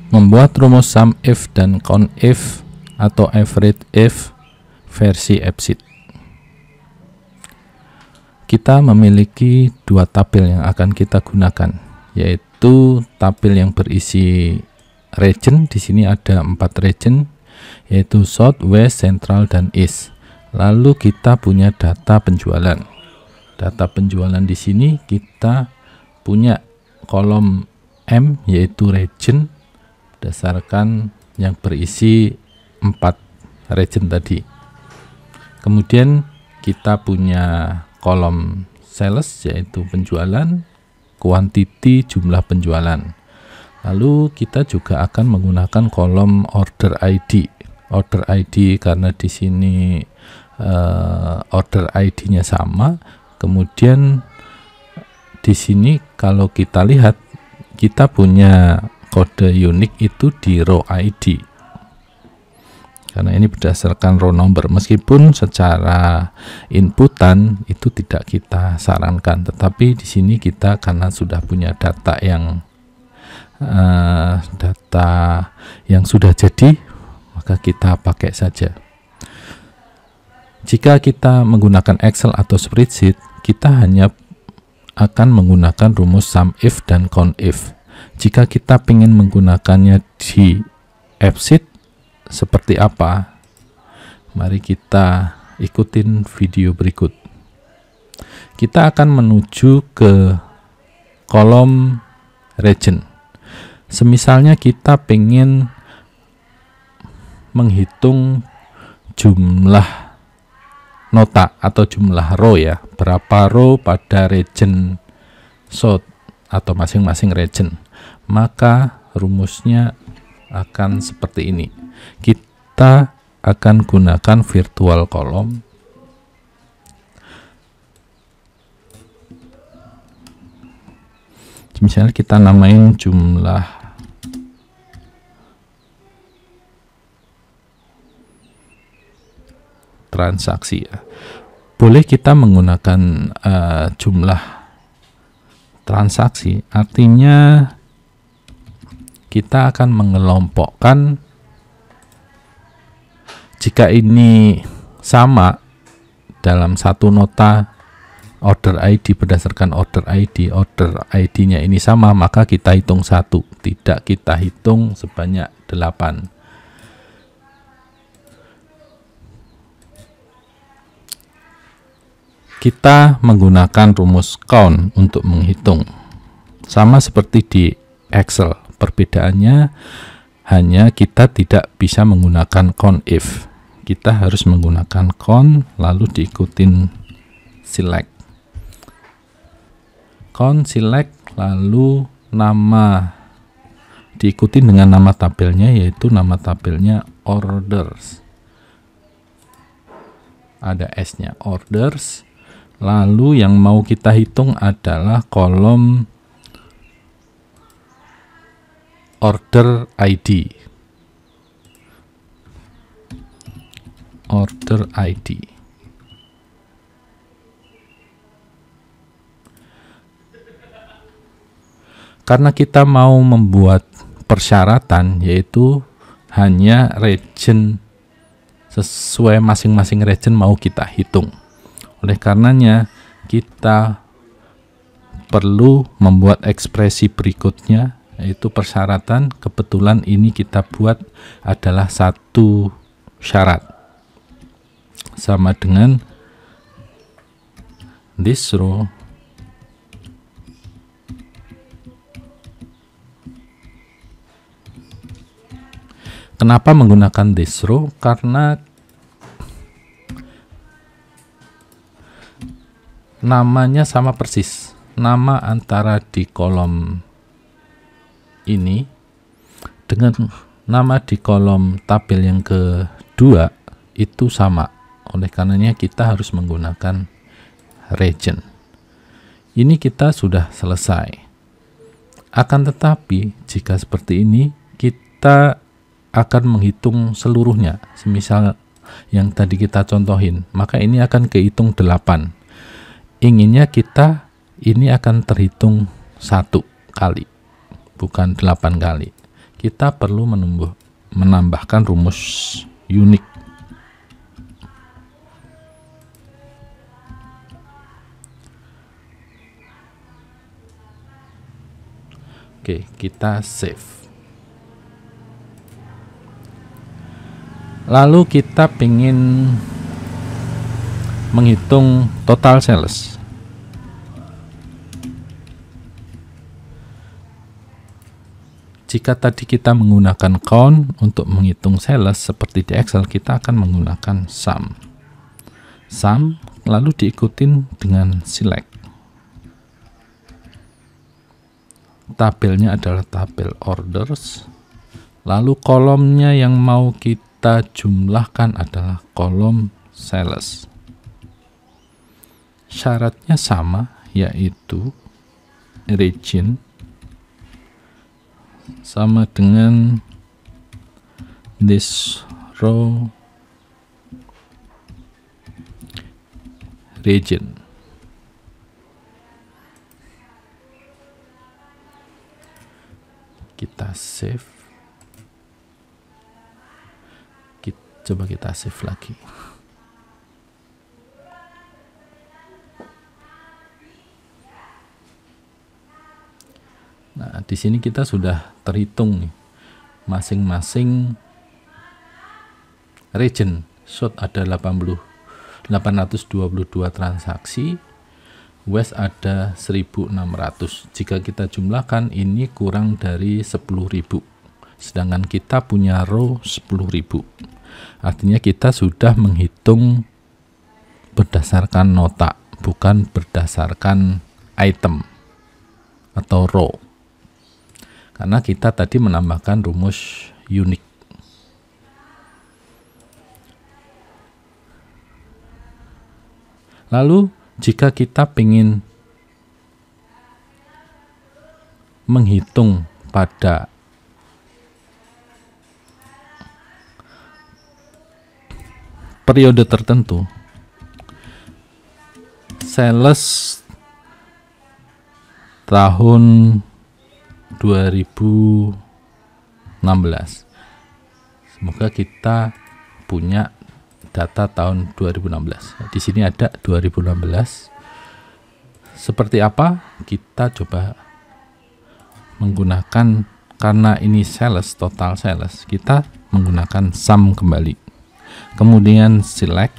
membuat rumus sum if dan count if atau average if versi EBCDIC. Kita memiliki dua tabel yang akan kita gunakan, yaitu tabel yang berisi region. Di sini ada 4 region, yaitu South, West, Central, dan East. Lalu kita punya data penjualan. Data penjualan di sini kita punya kolom M, yaitu region, berdasarkan yang berisi 4 region tadi. Kemudian kita punya kolom sales, yaitu penjualan, quantity, jumlah penjualan. Lalu kita juga akan menggunakan kolom order ID. Order ID karena di sini order ID-nya sama. Kemudian di sini kalau kita lihat, kita punya kode unik itu di row ID. Karena ini berdasarkan row number, meskipun secara inputan itu tidak kita sarankan, tetapi di sini kita karena sudah punya data yang sudah jadi, maka kita pakai saja. Jika kita menggunakan Excel atau spreadsheet, kita hanya akan menggunakan rumus sum if dan count if. Jika kita ingin menggunakannya di EBCDIC seperti apa? Mari kita ikutin video berikut. Kita akan menuju ke kolom region. Semisalnya kita ingin menghitung jumlah nota atau jumlah row, ya, berapa row pada region South atau masing-masing region, maka rumusnya akan seperti ini. Kita akan gunakan virtual column. Misalnya kita namain jumlah transaksi, ya. Boleh kita menggunakan jumlah transaksi, artinya kita akan mengelompokkan. Jika ini sama dalam satu nota order ID, berdasarkan order ID-nya ini sama, maka kita hitung 1, tidak kita hitung sebanyak 8. Kita menggunakan rumus count untuk menghitung, sama seperti di Excel. Perbedaannya hanya kita tidak bisa menggunakan count if. Kita harus menggunakan count lalu diikutin select. Count select lalu nama diikuti dengan nama tabelnya, yaitu nama tabelnya orders. Ada S-nya, orders. Lalu yang mau kita hitung adalah kolom order ID. Order ID. Karena kita mau membuat persyaratan, yaitu hanya region, sesuai masing-masing region mau kita hitung. Oleh karenanya kita perlu membuat ekspresi berikutnya, yaitu persyaratan. Kebetulan ini kita buat adalah satu syarat, sama dengan this row Kenapa menggunakan this row? Karena namanya sama persis. Nama antara di kolom ini dengan nama di kolom tabel yang kedua itu sama. Oleh karenanya kita harus menggunakan region. Ini kita sudah selesai. Akan tetapi jika seperti ini, kita akan menghitung seluruhnya. Semisal yang tadi kita contohin, maka ini akan kehitung 8. Inginnya kita ini akan terhitung 1 kali, bukan 8 kali. kita perlu menambahkan rumus unik. Oke, kita save. Lalu kita ingin menghitung total sales. Jika tadi kita menggunakan count untuk menghitung sales seperti di Excel, kita akan menggunakan sum. Sum lalu diikutin dengan select. Tabelnya adalah tabel orders, lalu kolomnya yang mau kita jumlahkan adalah kolom sales. Syaratnya sama, yaitu region sama dengan this row region. Kita save. Coba kita save lagi. Nah, di sini kita sudah terhitung nih masing-masing region. Short ada 822 transaksi, West ada 1600. Jika kita jumlahkan ini kurang dari 10.000, sedangkan kita punya row 10.000. Artinya kita sudah menghitung berdasarkan nota, bukan berdasarkan item atau row, karena kita tadi menambahkan rumus unik. Lalu jika kita ingin menghitung pada periode tertentu, sales tahun 2016, semoga kita punya data tahun 2016. Di sini ada 2016. Seperti apa? Kita coba menggunakan, karena ini sales, total sales, kita menggunakan sum kembali. Kemudian select.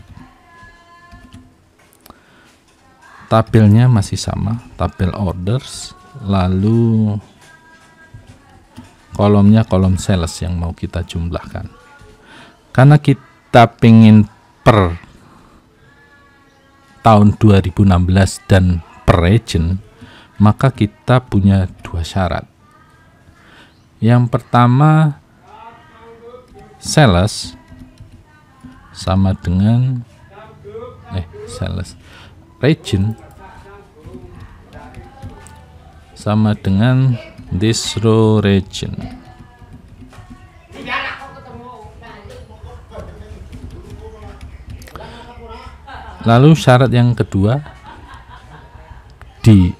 Tabelnya masih sama, tabel orders, lalu kolomnya kolom sales yang mau kita jumlahkan. Karena kita pengen per tahun 2016 dan per region, maka kita punya dua syarat. Yang pertama, sales sama dengan sales region sama dengan this row region. Lalu syarat yang kedua dipisah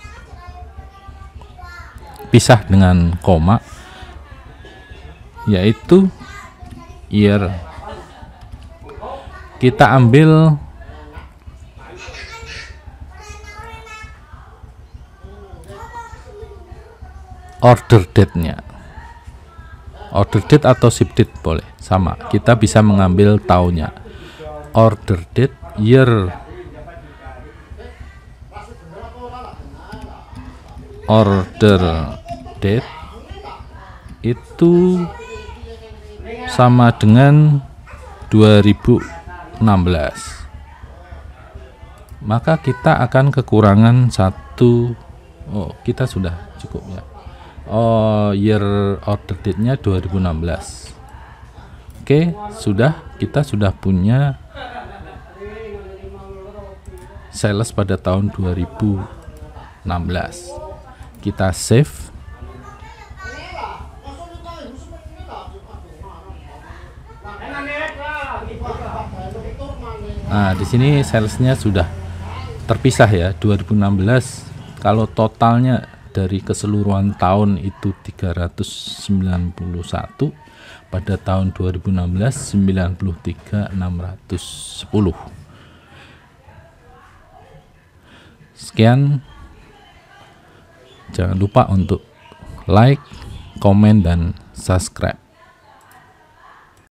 dengan koma, yaitu year. Kita ambil order date-nya. Order date atau ship date boleh, sama. Kita bisa mengambil tahunnya. Order date, year. Order date itu sama dengan 2016. Maka kita akan kekurangan satu. Oh, kita sudah cukup ya. Oh, year order date-nya 2016. Oke, kita sudah punya sales pada tahun 2016. Kita save. Nah, di sini salesnya sudah terpisah ya. 2016 kalau totalnya dari keseluruhan tahun itu 391, pada tahun 2016 93.610. Sekian, jangan lupa untuk like, komen, dan subscribe.